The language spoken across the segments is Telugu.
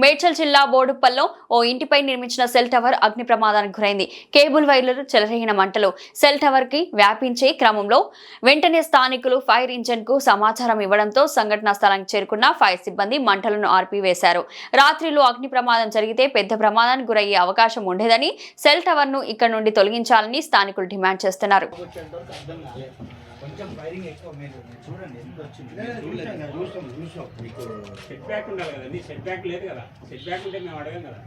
మేడ్చల్ జిల్లా బోడుప్పల్లో ఓ ఇంటిపై నిర్మించిన సెల్ టవర్ అగ్ని ప్రమాదానికి గురైంది. కేబుల్ వైర్లు చెలరేగిన మంటలు సెల్ టవర్ కి వ్యాపించే క్రమంలో వెంటనే స్థానికులు ఫైర్ ఇంజిన్ కు సమాచారం ఇవ్వడంతో సంఘటనా స్థలానికి చేరుకున్న ఫైర్ సిబ్బంది మంటలను ఆర్పివేశారు. రాత్రిలో అగ్ని ప్రమాదం జరిగితే పెద్ద ప్రమాదానికి గురయ్యే అవకాశం ఉండేదని సెల్ టవర్ ను ఇక్కడ నుండి తొలగించాలని స్థానికులు డిమాండ్ చేస్తున్నారు. కొంచెం ఫైరింగ్ ఎక్కువ మీరు చూడండి ఎంత వచ్చింది సెట్ బ్యాక్ ఉండాలి కదండి. సెట్ బ్యాక్ లేదు కదా. సెట్ బ్యాక్ ఉంటే మేము అడగాం కదా.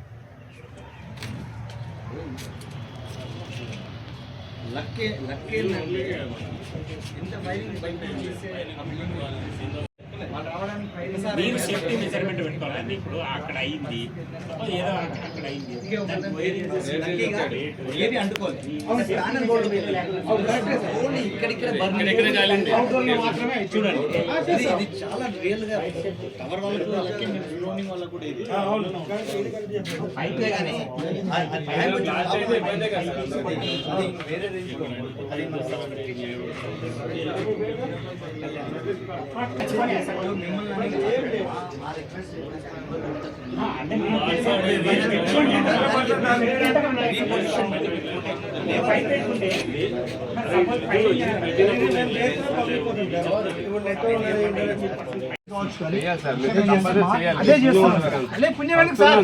లక్కే ఎంత ఫైరింగ్ బయట మీరు సేఫ్టీ మెజర్మెంట్ పెట్టుకోవాలండి. ఇప్పుడు అక్కడ అయింది ఏదో అక్కడ అయింది ఏది అంటుకోలేదు. చూడండి ఇది చాలా రియల్ గా టవర్ వాళ్ళకు లోనింగ్ వాళ్ళకు కూడా ఇది అయితే కానీ వేరే రేంజ్ లో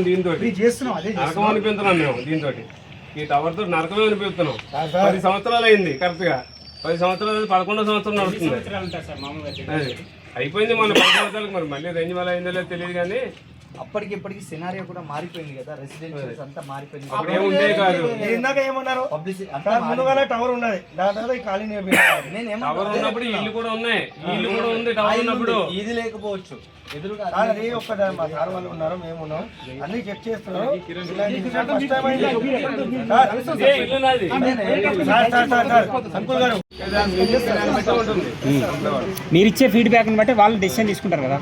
దీంతో ఈ టవర్ తో నరకమే అనిపిస్తున్నాం. 10 సంవత్సరాలు అయింది. కరెక్ట్ గా 10 సంవత్సరాలు 11వ సంవత్సరం నడుస్తుంది. అయిపోయింది మన 10 సంవత్సరాలకు. మరి మళ్ళీ రేంజ్ వల్ల అయిందో లేదో తెలియదు కానీ అప్పటికి సినారియో కూడా మారిపోయింది కదా. రెసిడెన్షియల్స్ అంతా మారిపోయింది. ఉండే కాదు. ఇందాక ఏమన్నారు, ముందుగానే టవర్ ఉన్నది, దాని తర్వాత ఖాళీ టవర్ ఉన్నప్పుడు ఇల్లు కూడా ఉన్నాయి. ఇల్లు కూడా ఉంది టవర్ ఉన్నప్పుడు. ఇది లేకపోవచ్చు. ఎదురుగా అది ఒక్క మా సార్ వాళ్ళు ఉన్నారు, మేము ఉన్నాం, అన్ని చెక్ చేస్తున్నాం. అంకుల్ గారు మీరు ఇచ్చే ఫీడ్బ్యాక్ బట్టి వాళ్ళు డెసిషన్ తీసుకుంటారు కదా.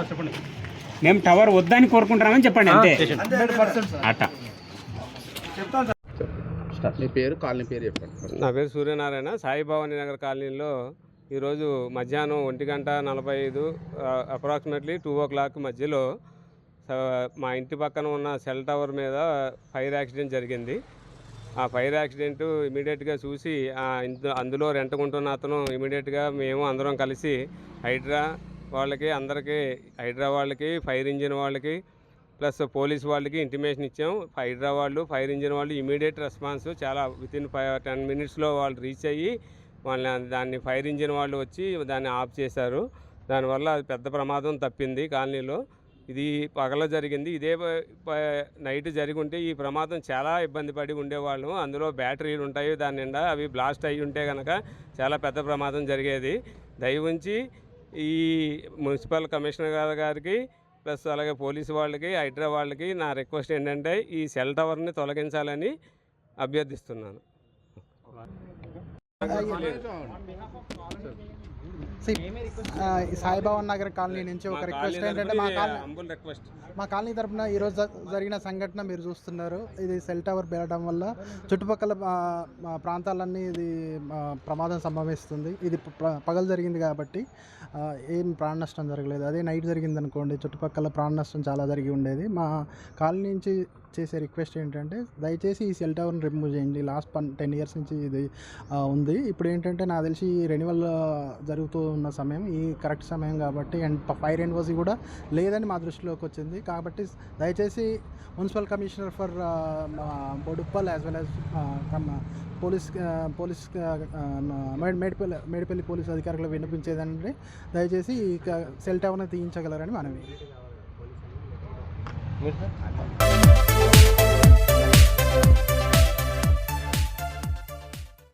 చెప్పండి, మేము టవర్ వద్దని కోరుకుంటున్నామని చెప్పండి అంతే. అట్ట మీ పేరు, కాలనీ పేరు చెప్పండి. నా పేరు సూర్యనారాయణ. సాయిభవాని నగర్ కాలనీలో ఈరోజు మధ్యాహ్నం 1:45 అప్రాక్సిమేట్లీ 2 o'clock మధ్యలో మా ఇంటి పక్కన ఉన్న సెల్ టవర్ మీద ఫైర్ యాక్సిడెంట్ జరిగింది. ఆ ఫైర్ యాక్సిడెంట్ ఇమీడియట్గా చూసి అందులో రెంటకుంటున్న అతను ఇమీడియట్గా మేము అందరం కలిసి హైడ్రా వాళ్ళకి, అందరికీ హైడ్రా వాళ్ళకి, ఫైర్ ఇంజిన్ వాళ్ళకి ప్లస్ పోలీస్ వాళ్ళకి ఇంటిమేషన్ ఇచ్చాం. హైడ్రా వాళ్ళు, ఫైర్ ఇంజిన్ వాళ్ళు ఇమీడియట్ రెస్పాన్స్ చాలా వితిన్ 10 minutesలో వాళ్ళు రీచ్ అయ్యి దాన్ని ఫైర్ ఇంజిన్ వాళ్ళు వచ్చి దాన్ని ఆఫ్ చేశారు. దానివల్ల పెద్ద ప్రమాదం తప్పింది కాలనీలో. ఇది పగల జరిగింది. ఇదే నైట్ జరిగి ఉంటే ఈ ప్రమాదం చాలా ఇబ్బంది పడి ఉండేవాళ్ళం. అందులో బ్యాటరీలు ఉంటాయి దాని నిండా, అవి బ్లాస్ట్ అయ్యి ఉంటే కనుక చాలా పెద్ద ప్రమాదం జరిగేది. దయవుంచి ఈ మున్సిపల్ కమిషనర్ గారికి ప్లస్ అలాగే పోలీసు వాళ్ళకి, హైడ్రా వాళ్ళకి నా రిక్వెస్ట్ ఏంటంటే ఈ సెల్ టవర్ని తొలగించాలని అభ్యర్థిస్తున్నాను. సాయిభవన్ నగర్ కాలనీ నుంచి ఒక రిక్వెస్ట్ ఏంటంటే, మా కాలనీ తరఫున ఈరోజు జరిగిన సంఘటన మీరు చూస్తున్నారు. ఇది సెల్ టవర్ పేలడం వల్ల చుట్టుపక్కల ప్రాంతాలన్నీ ఇది ప్రమాదం సంభవిస్తుంది. ఇది పగలు జరిగింది కాబట్టి ఏం ప్రాణ నష్టం జరగలేదు. అదే నైట్ జరిగింది అనుకోండి, చుట్టుపక్కల ప్రాణ నష్టం చాలా జరిగి ఉండేది. మా కాలనీ నుంచి చేసే రిక్వెస్ట్ ఏంటంటే, దయచేసి ఈ సెల్ టవర్ని రిమూవ్ చేయండి. లాస్ట్ 10 years నుంచి ఇది ఉంది. ఇప్పుడు ఏంటంటే నాకు తెలిసి రెన్యువల్ జరుగుతూ ఉన్న సమయం, ఈ కరెక్ట్ సమయం కాబట్టి, అండ్ ఫైర్ ఎన్ఓసి కూడా లేదని మా దృష్టిలోకి వచ్చింది. కాబట్టి దయచేసి municipal commissioner for Boduppal as well as police Medipally police అధికారులకు వినిపించేదంటే, దయచేసి ఈ సెల్ టవర్ని తీయించగలరని మనవి.